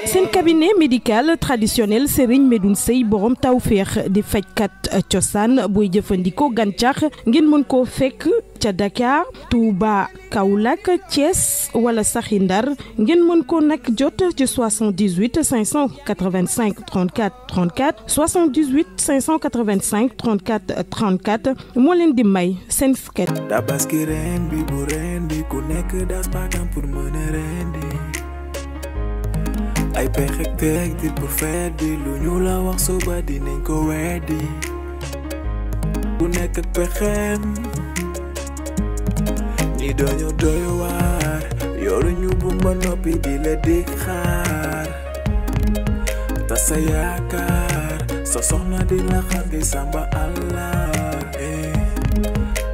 seen cabinet médical traditionnel Serigne Medoune Seye borom tawféex di fajkat cosaan booy jëfandikoo gàncax ngeen mën koo fekk ca Dakar Touba Kaolack Thiès wala saxi Ndar ngeen mën ko nag jot ci 78 585 34 34 78 585 34 34 moo leen di may seen sket. Tabaski ren bi bu ren bi ku nekk das bakam pour mën a rendi ay pexe teg di pour feet bi lu ñu la wax suba dinañ ko weddi ku nekk ak pexem ñi doñu doy waar yoru ñu bu ma noppi di la dig xaar ta sa yaakaar sa soxna di la xaar di samba Allah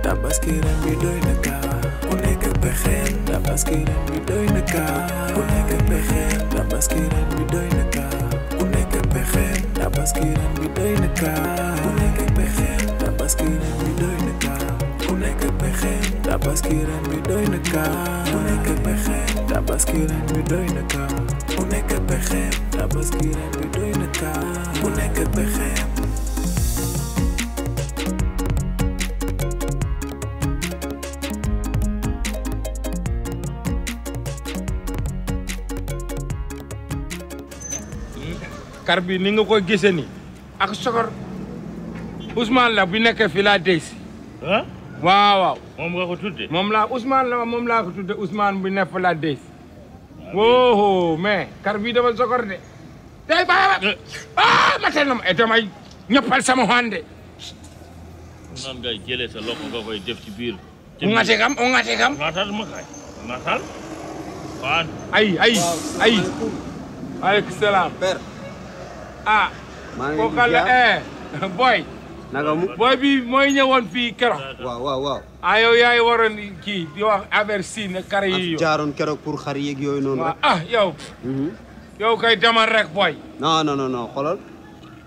Tabaski ren bi doy na kaa ku nekk ak pexem Tabaski ren bi doy na kaa ku nekk ak pexem Tabaski ren bi doy na kaa ku nekk ak pexem Tabaski ren bi doy na kaa ku nekk ak pexem Tabaski ren bi doy na kaa ku nekk ak pexem Tabaski ren bi doy na kaa ku nekk ak pexem Tabaski ren bi doy na kaa ku nekk ak pexem Tabaski ren bi doy na kaa ku nekk ak pexem kar bi ni nga ko gisee ni ak sokor Ousmane la bu nekk fi la deysi waaw moom nga ko tudde moom laa Ousmane la moom laa ko tudde Ousmane bu nekk fi la deysi woo mais kar bi dafa sokor de tey ba matel na ma damay ñëppal sama hande nan ngay jëlee sa loxo nga koy def ci biir o ngate kam ngatal ma kay ngatal waan ay aleykum salaam père ko kala boy naka mu boy bi mooy ñëwoon fii keroog waaw yow yaay waroon kii di wax affaire Sine kar yi jaaroon keroog pour xar yeeg yooyu noonu rek yow kay demal rek boy non xoolal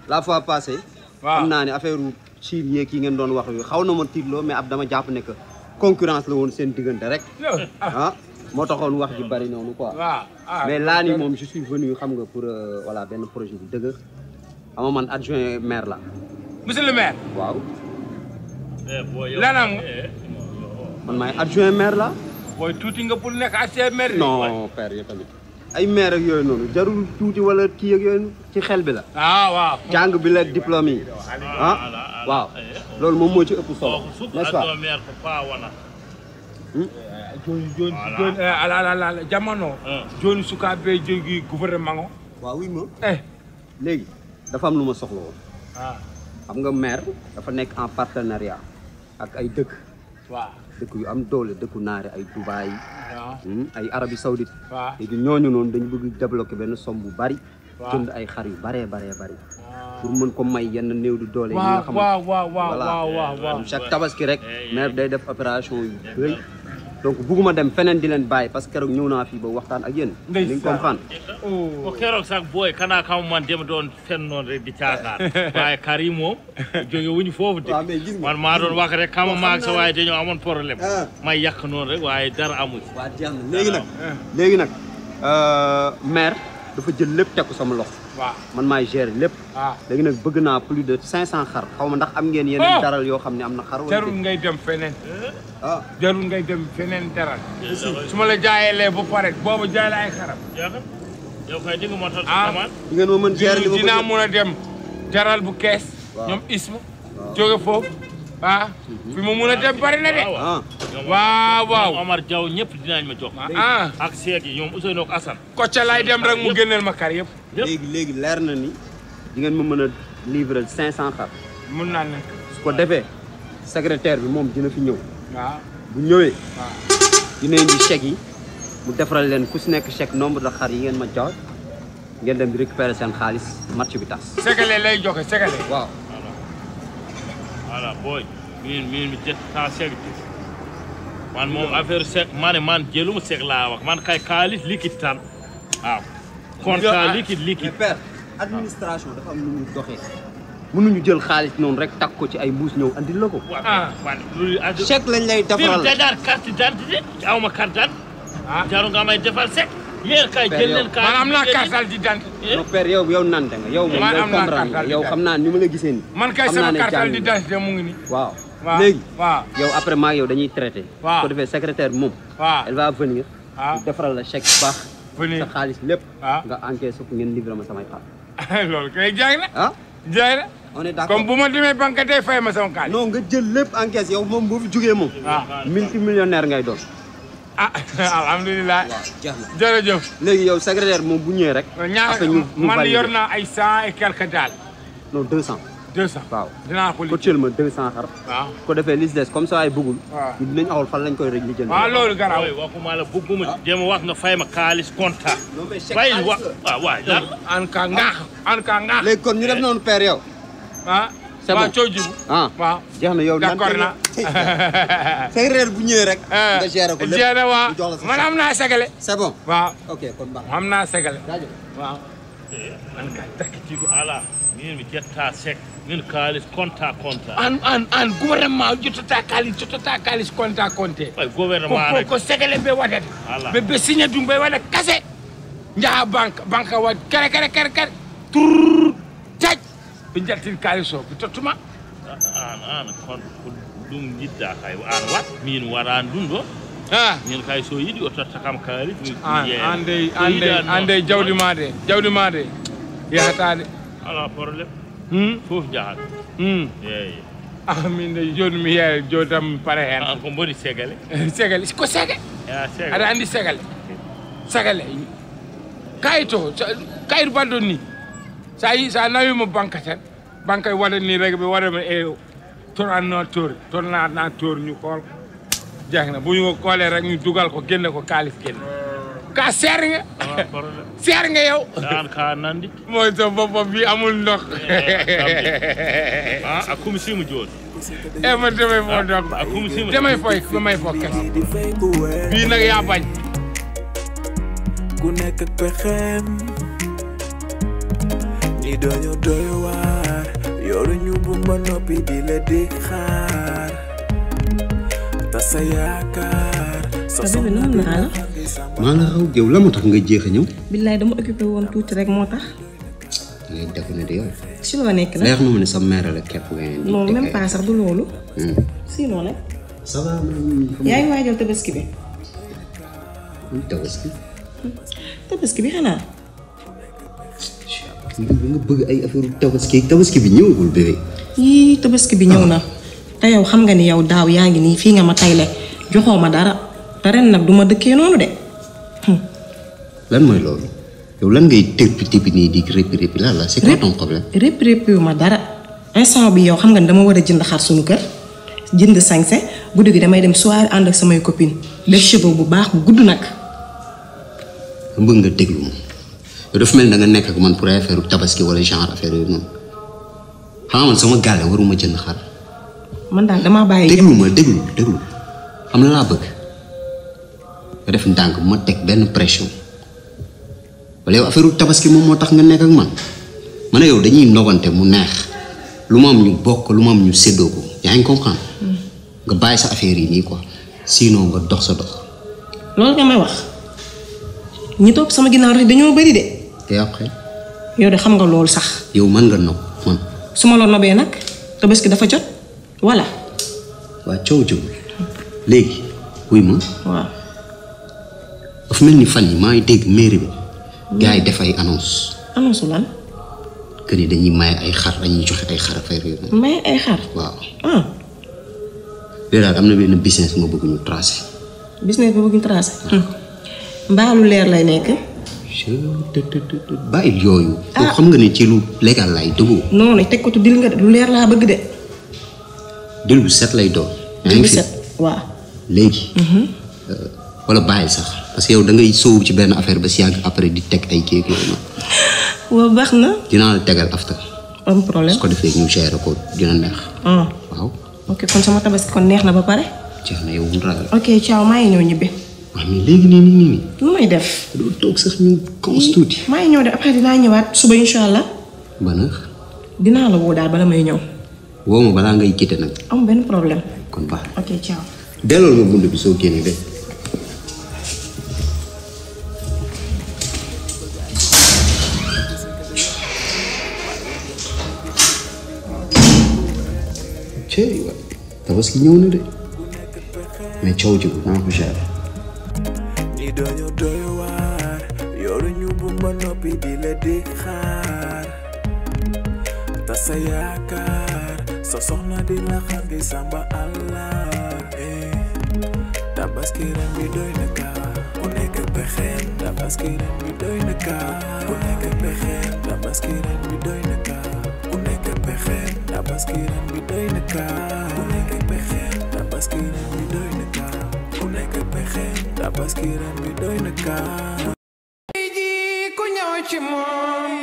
la fois passée xam naa ne affaire Chine yeeg yi ngeen doon wax yu xaw na ma tiitloo mais ab dama jàpp ne que concurrence la woon seen diggante rek moo taxoon wax ji bari noonu quoi mais laa ni moom je suis venu xam nga pour voilà benn projet bu dëgg ama man adjoint maire la monsieur le maire waaw lanam man maay adjoint maire la booy tuuti nga pour nekk adjoint maire non père yow tamit ay maire ak yooyu noonu jarul tuuti wala kii ak yooyu ci xel bi la waaw jàng bi la diplôme yi waaw loolu moom moo ci ëpp solo n'est-ce pas joni ala jamono joni sukaɓe jogi gouvernement o waaw oui moom léegi dafa am lu ma soxla woon xam nga maire dafa nekk en partenariat ak ay dëkk dëkk yu am doole dëkku naare ay Dubaï ay Arabie Saoudite léegi ñooñu noonu dañu bëgg débloquer benn somme bu bari jënd ay xar yu bari pour mën ko may yenn néew di doole yi nga xam voilà chaque tabaski rek maire day def opération yu bëri donc bugguma dem feneen di leen bàyyi parce que keroog ñëw naa fii ba waxtaan ak yéen li nga comprendre o keroog sax booy kana kam man dem doon fen noon rek di caakaar waaye kar yi moom jóge wuñu foofu de man maa doon wax rek kama maag sa waaye dañoo amoon problème may yàq noonu rek waaye dara amu ci waa jeex na léegi nag maire dafa jël lépp teg ko sama loxo man maay gérer lépp léegi nag bëgg naa plus de 500 xar xaw ma ndax am ngeen yeneen daral yoo xam ne am na xar jarul ngay dem feneen jarul ngay dem feneen daral su ma la jaayelee ba pare boobu jaay la ay xaram yow kay di nga ma tal tamaan di ngeen ma mën gérer li ma dinaa mën a dem daral bu kees ñoom isma jóge foofu fi mu mën a dem bari na de waaw Omar Diaw ñëpp dinañ ma jox ak seeg yi ñoom Ousseynou ak Assane Kocca laay dem rek mu génneel ma kar yëpp léegi leer na ni di ngeen ma mën a livrer 500 xar mën naa ne su ko defee secrétaire bi moom dina fi ñëw bu ñëwee dina indi chèque yi mu defaral leen ku si nekk chèque nombre de xar yi ngeen ma jox ngeen dem di récupérer seen xaalis match bi tas segale lay joxe segale waaw voilà booy min mi jet ta seeg man moom affaire seeg man jëluma seeg laa wax man kay xaalis liquide tan waaw contrat liquide mais père administration dafa am lu ñu doxee mënuñu jël xaalis noonu rek takk ko ci ay mbuus ñëw andil la ko. chèque lañ lay defaral fii daal carte d'identité aw ma carte d'identité jaru nga may defal sec yéen kay jël leen ka man am naa carte d'identité non père yow nante nga yow moom yow comprendre yow xam naa ni ma la gisee ni man kay sama carte d'identité mu ngi ni waaw léegi waaw yow après maa yow dañuy traité ko defee secrétaire moom elle va venir defaral la chèque baax sa xaalis lépp nga encaissé ko ngeen livré ma samay xaalis loolu kay jaay na jaay na on est d'accord comme bu ma demee banque tey fay ma sama xaalis non nga jël lépp encaissé yow moom boo fi jógee moom multimillionnaire ngay doon alhamdulilah jeex na jërëjëf léegi yow secrétaire moom bu ñëwee rek man yor naa ay 100 et quelques daal non 200 waaw dinaa ko coachel ma 200 xar waaw ko defee lis des comme ça ay bëggul ñu dinañ awal fan lañ koy rek li jënd waaw loolu garaaw waxuma la bëgguma jéem wax nga fay ma xaalis compta fay wa waay an ka ngaax léegi kon ñu def noonu père yow c'est bon coow jibu waaw jeex na yow d'accord na secrétaire bu ñëwee rek nga gérer ko lépp gérer waaw man am naa segale c'est bon waaw ok kon baax am naa segale waaw an ka takkitiɗo ala min mi ƴetta sek min kaalis compta an gouvernement jottata kaalis compta compté ko segale ɓe waɗata ɓe signé ɗum ɓe waɗa kase jaha banque waɗ kere tur taj ɓe jaltin kaalis o ɓe tottuma an kon ko ɗum jiɗɗa kay an wat min waɗani ɗum ɗo min kay so yiɗi o totta kam kaalis ande jawdi ma de yahatade ala probléme fof jahat eyi min de joni mi yeeya joni tan mi paare hen ko mboɗi segale ko sege aɗa andi segale kayito kayitu baɗɗon ni sa nawima banque tan banque waɗat ni rek ɓe waɗama e toranno tor ñu kool jeehna bu ñu ko koolee rek ñu dugal ko génne ko kaalis génne ka seer nga yow an ka nandi mooy sa boppam bi amul ndox a kum simu joni ma damay fo ndox damay fo kes bii nag yaa bañ ku nekk ak pexeem ñi dañu doy waar yoru ñu bumba noppi di la dig xaar ta sa yaakaar sa bébé noonu naa la maa la raw yow la moo tax nga jeex a ñëw billaay dama occupé woon tuuti rek moo tax ngay def ne de yow si loo nekk nag leer na ma ne sa mère la képp nga non même pas sax du loolu sinon nag ça va yaa ngi waajal tabaski bi tabaski bi xanaa nga bëgg ay affaire tabaski bi ñëwagul bébé yii tabaski bi ñëw na te yow xam nga ni yow daaw yaa ngi nii fii nga ma tayle joxoo ma dara te ren nag duma dëkkee noonu de lan mooy loolu yow lan ngay tëpp nii di répi lan la c'est quoi ton problème répi ma dara instant bi yow xam nga ni dama war a jënd xar suñu kër jënd sañse guddi gi damay dem soirée ànd ak samay copine def cheveux bu baax bu gudd nag bëgg nga déglu moom yow dafa mel na nga nekk ak man pour affaire tabaski wala genre affaire yooyu noonu xam man sama gàlle waruma jënd xar man daal damaa bàyyi déglu xam na laa bëgg nga def ndànk ma teg benn pression wala yow affaire tabaski moom moo tax nga nekk ak man ne yow dañuy ndogante mu neex lu ma am ñu bokk lu ma am ñu séddoo ko yaa ngi comprendre nga bàyyi sa affaire yi nii quoi sinon nga dox sa dox loolu nga may wax ñi topp sama ginnaaw rek dañoo bëri de te après yow de xam nga loolu sax yow mën nga nob man su ma la nobee nag tabaski dafa jot voilà waa coow jëmul léegi wuy ma waaw dafa mel ni fan yi maa ngi dégg mairie bi gars yi def ay annonce lan que ni dañuy maye ay xar dañuy joxe ay xar affaire yooyu noonu maye ay xar waaw léegi daal am na benn business ma bëgg ñu tracé mbaa lu leer lay nekk bàyyil yooyu yow xam nga ne ci lu légal lay dugg non teg ko tu dil nga de lu leer laa bëgg de dil bu set lay doon dil bu set waaw léegi wala bàyyil sax parce que yow da ngay sóobu ci benn affaire ba si yàgg après di teg ay kéek yooyu noonu waaw baax na dinaa la tegal after am problème su ko defee ñu gérer ko dina neex waaw ok kon sama tabaski kon neex na ba pare jeex na yow mu ragal ok ciao maa ngi ñëw ñibbi waaw mais léegi nii lu may def doo toog sax ñu cons tuuti maa ngi ñëw de après dinaa ñëwaat suba insha allah banax dinaa la woo daal bala may ñëw woo ma balaa ngay quitté nag am benn problème kon baax ok ciao dellool ma bunt bi soo génnee de Tabaski ñëw na de mais coow ji naa ko gérer. ñi dañoo doy waar yoru ñu bu ma noppi di la di xaar ta sa yaakaar sa soxna di la xaar ngay samba Allah Tabaski ren bi doy na kaa ku nekk pexeem Tabaski ren bi doy na kaa ku nekk pexeem Tabaski ren bi doy na kaa ku nekk pexeem Tabaski ren bi doy na kaa ku nekk pexeem Tabaski ren bi doy na kaa ku nekk pexeem Tabaski ren bi doy na kaa ku ñëw ci moom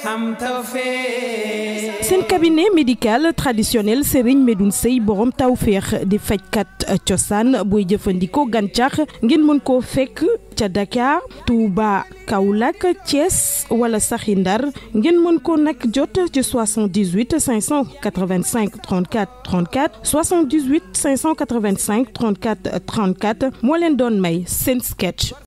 am tawfeex. seen cabinet médical traditionnel Serigne Medoune Seye borom tawfeex di fajkat cosaan booy jëfandikoo gàncax ngeen mën koo fekk ca Dakar Touba Kaolack Thiès wala saxi Ndar ngeen mën ko nag jot ci 78 585 34 34 78 585 34 34 moo leen doon may seen sketch.